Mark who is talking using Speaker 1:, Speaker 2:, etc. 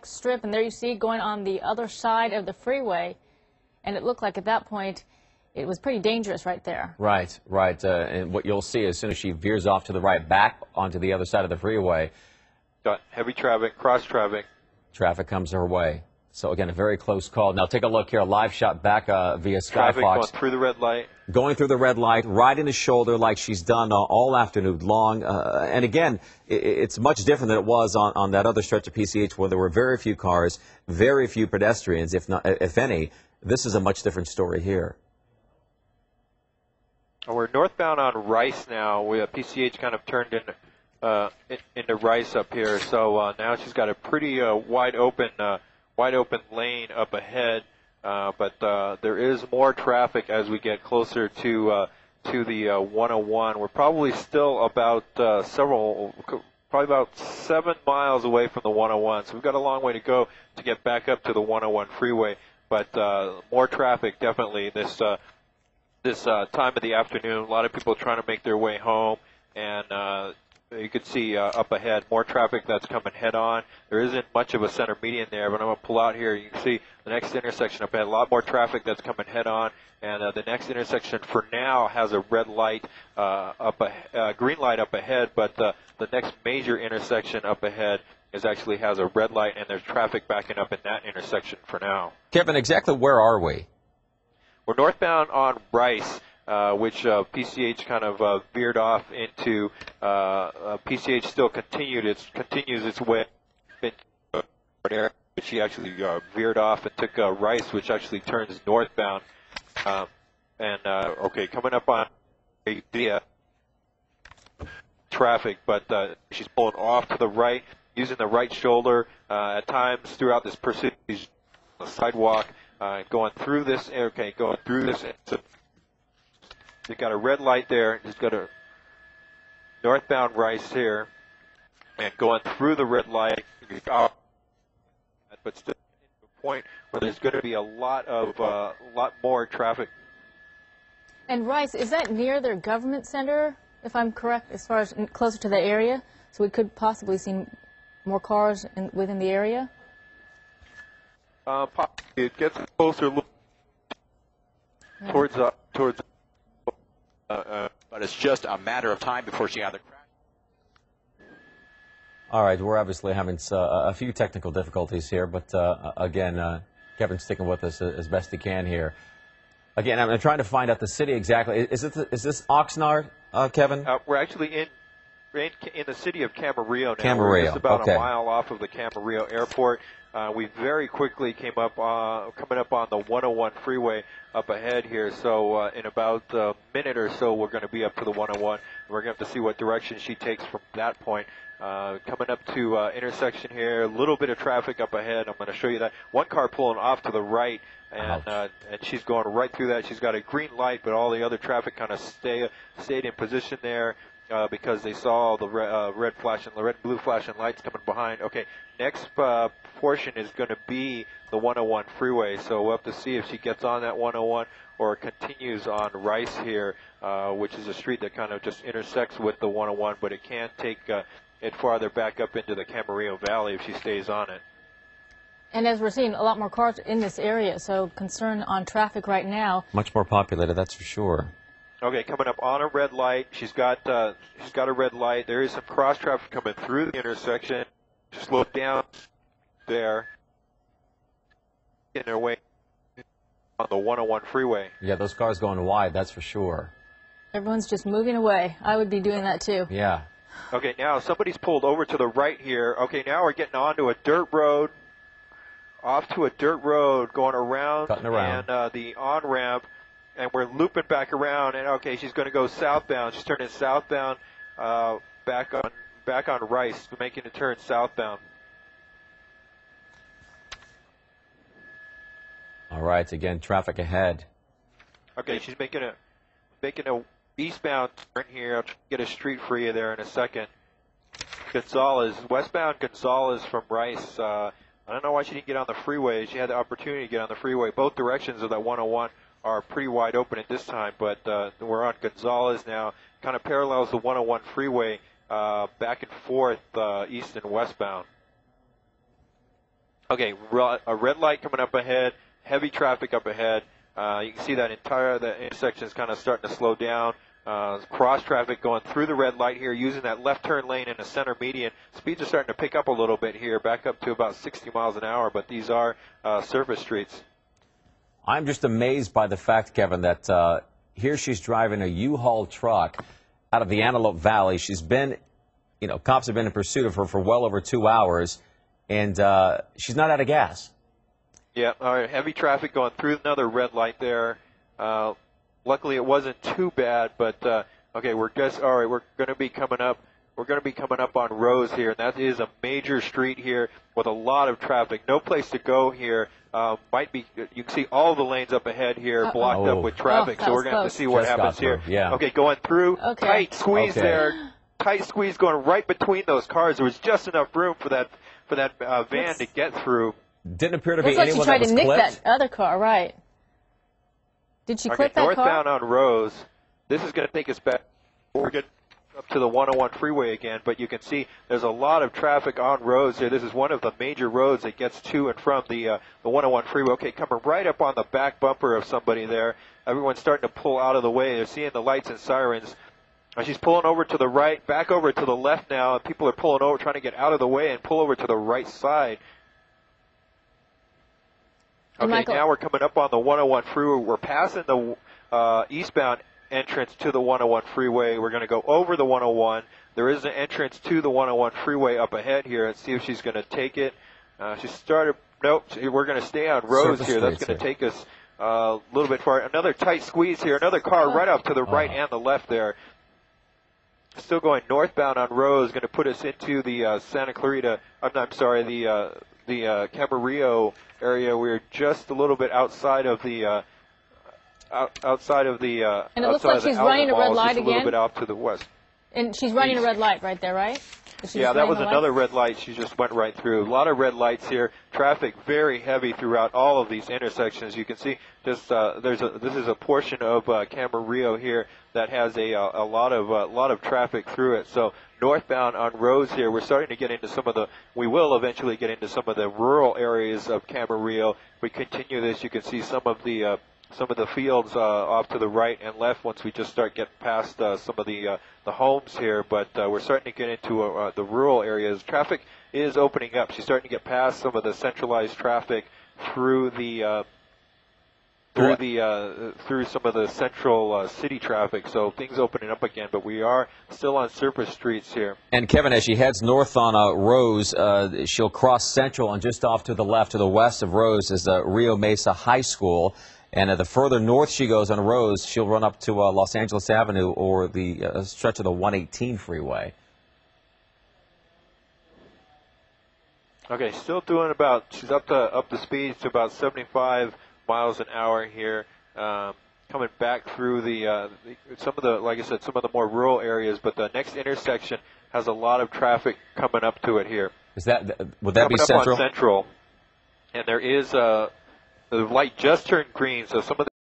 Speaker 1: strip, and there you see going on the other side of the freeway, and it looked like at that point it was pretty dangerous right there.
Speaker 2: Right, right. And what you'll see as soon as she veers off to the right, back onto the other side of the freeway,
Speaker 3: got heavy traffic, cross traffic.
Speaker 2: Traffic comes her way. So again, a very close call. Now take a look here, a live shot back via Skyfox.
Speaker 3: Traffic going through the red light.
Speaker 2: Going through the red light, right in his shoulder like she's done all afternoon long. And again, it's much different than it was on that other stretch of PCH where there were very few cars, very few pedestrians, if any. This is a much different story here.
Speaker 3: We're northbound on Rice now. PCH kind of turned into Rice up here. So now she's got a pretty wide open lane up ahead. But there is more traffic as we get closer to the 101. We're probably still about probably about 7 miles away from the 101. So we've got a long way to go to get back up to the 101 freeway. But more traffic definitely this time of the afternoon. A lot of people trying to make their way home, and you can see up ahead more traffic that's coming head on. There isn't much of a center median there, but I'm going to pull out here. You can see the next intersection up ahead. A lot more traffic that's coming head on, and the next intersection for now has a red light green light up ahead, but the next major intersection up ahead actually has a red light, and there's traffic backing up in that intersection for now.
Speaker 2: Kevin, exactly where are we?
Speaker 3: We're northbound on Rice, which PCH kind of veered off into. PCH still continues its way into area. She actually veered off and took Rice, which actually turns northbound. Okay, coming up on via traffic, but she's pulling off to the right, using the right shoulder. At times throughout this pursuit, she's on the sidewalk, going through this. Okay, going through this. They've got a red light there. He's got a northbound Rice here, and going through the red light, but still to a point where there's going to be a lot more traffic.
Speaker 1: And Rice, is that near their government center, if I'm correct, as far as closer to the area? So we could possibly see more cars within the area?
Speaker 3: It gets a closer look towards
Speaker 4: but it's just a matter of time before she either crashes.
Speaker 2: All right, we're obviously having a few technical difficulties here, but again, Kevin's sticking with us as best he can here. Again, I'm trying to find out the city exactly. Is this Oxnard, Kevin?
Speaker 3: We're actually in the city of Camarillo now.
Speaker 2: Camarillo,
Speaker 3: we're just about
Speaker 2: okay.
Speaker 3: a mile off of the Camarillo airport. We very quickly coming up on the 101 freeway up ahead here. So in about a minute or so, we're going to be up to the 101. We're going to have to see what direction she takes from that point. Coming up to intersection here, a little bit of traffic up ahead. I'm going to show you that. One car pulling off to the right, and she's going right through that. She's got a green light, but all the other traffic kind of stayed in position there. Because they saw the red and blue flashing lights coming behind. Okay, next portion is going to be the 101 freeway, so we'll have to see if she gets on that 101 or continues on Rice here, which is a street that kind of just intersects with the 101, but it can take it farther back up into the Camarillo Valley if she stays on it.
Speaker 1: And as we're seeing a lot more cars in this area, so concern on traffic right now.
Speaker 2: Much more populated, that's for sure.
Speaker 3: Okay, coming up on a red light. She's got a red light. There is some cross traffic coming through the intersection. Slow down there. In their way on the 101 freeway.
Speaker 2: Yeah, those cars going wide, that's for sure.
Speaker 1: Everyone's just moving away. I would be doing that too.
Speaker 2: Yeah.
Speaker 3: Okay, now somebody's pulled over to the right here. Okay, now we're getting onto a dirt road. Off to a dirt road, going around.
Speaker 2: Cutting around.
Speaker 3: And the on-ramp. And we're looping back around, and okay, she's going to go southbound. She's turning southbound, back on Rice, making a turn southbound.
Speaker 2: All right, again, traffic ahead.
Speaker 3: Okay, she's making a eastbound turn here. I'll get a street for you there in a second. Westbound Gonzales from Rice. I don't know why she didn't get on the freeway. She had the opportunity to get on the freeway. Both directions of that 101 are pretty wide open at this time, but we're on Gonzales now, kind of parallels the 101 freeway back and forth east and westbound. Okay, a red light coming up ahead, heavy traffic up ahead. You can see that the intersection is kind of starting to slow down. Cross traffic going through the red light here, using that left turn lane in the center median. Speeds are starting to pick up a little bit here, back up to about 60 miles an hour, but these are surface streets.
Speaker 2: I'm just amazed by the fact, Kevin, that here she's driving a U-Haul truck out of the Antelope Valley. She's been, cops have been in pursuit of her for well over 2 hours, and she's not out of gas.
Speaker 3: Yeah, all right, heavy traffic going through another red light there. Luckily, it wasn't too bad, but okay, we're going to be coming up. We're going to be coming up on Rose here, and that is a major street here with a lot of traffic. No place to go here. You can see all the lanes up ahead here blocked up with traffic, so we're going to have to see what happens here.
Speaker 2: Yeah.
Speaker 3: Okay, going through, tight squeeze there. Tight squeeze going right between those cars. There was just enough room for that van to get through.
Speaker 2: Didn't appear to be
Speaker 1: anyone
Speaker 2: that was
Speaker 1: clipped. Looks like she tried to nick that other car, right? Did she clip that car?
Speaker 3: Northbound on Rose. This is going to take us back. We're going up to the 101 freeway again, but you can see there's a lot of traffic on Rose here. This is one of the major roads that gets to and from the 101 freeway. Okay, coming right up on the back bumper of somebody there. Everyone's starting to pull out of the way. They're seeing the lights and sirens. She's pulling over to the right, back over to the left now, and people are pulling over, trying to get out of the way and pull over to the right side. Okay, now we're coming up on the 101 freeway. We're passing the eastbound entrance to the 101 freeway. We're going to go over the 101. There is an entrance to the 101 freeway up ahead here. Let's see if she's going to take it. She started. Nope. We're going to stay on Rose here. That's going to take us a little bit far. Another tight squeeze here. Another car right off to the right and the left there. Still going northbound on Rose. Going to put us into the Santa Clarita. I'm sorry. The Camarillo area. We're just a little bit outside of the. Outside of the
Speaker 1: and it looks like she's running a red light again.
Speaker 3: A little bit out to the west.
Speaker 1: And she's running a red light right there, right?
Speaker 3: Yeah, that was another red light. She just went right through. A lot of red lights here. Traffic very heavy throughout all of these intersections. You can see just this is a portion of Camarillo here that has a lot of traffic through it. So northbound on Rose here, we're starting to get into we will eventually get into some of the rural areas of Camarillo. If we continue this, you can see some of the fields off to the right and left once we just start getting past some of the homes here. But we're starting to get into the rural areas. Traffic is opening up. She's starting to get past some of the centralized traffic through some of the central city traffic. So things opening up again, but we are still on surface streets here.
Speaker 2: And Kevin, as she heads north on Rose, she'll cross Central, and just off to the left, to the west of Rose, is Rio Mesa High School. And the further north she goes on Rose, she'll run up to Los Angeles Avenue or the stretch of the 118 freeway.
Speaker 3: Okay, still doing she's up the speed to about 75 miles an hour here. Coming back through some of the more rural areas, but the next intersection has a lot of traffic coming up to it here.
Speaker 2: Would that be Central?
Speaker 3: Up on Central, and there is the light just turned green, so some of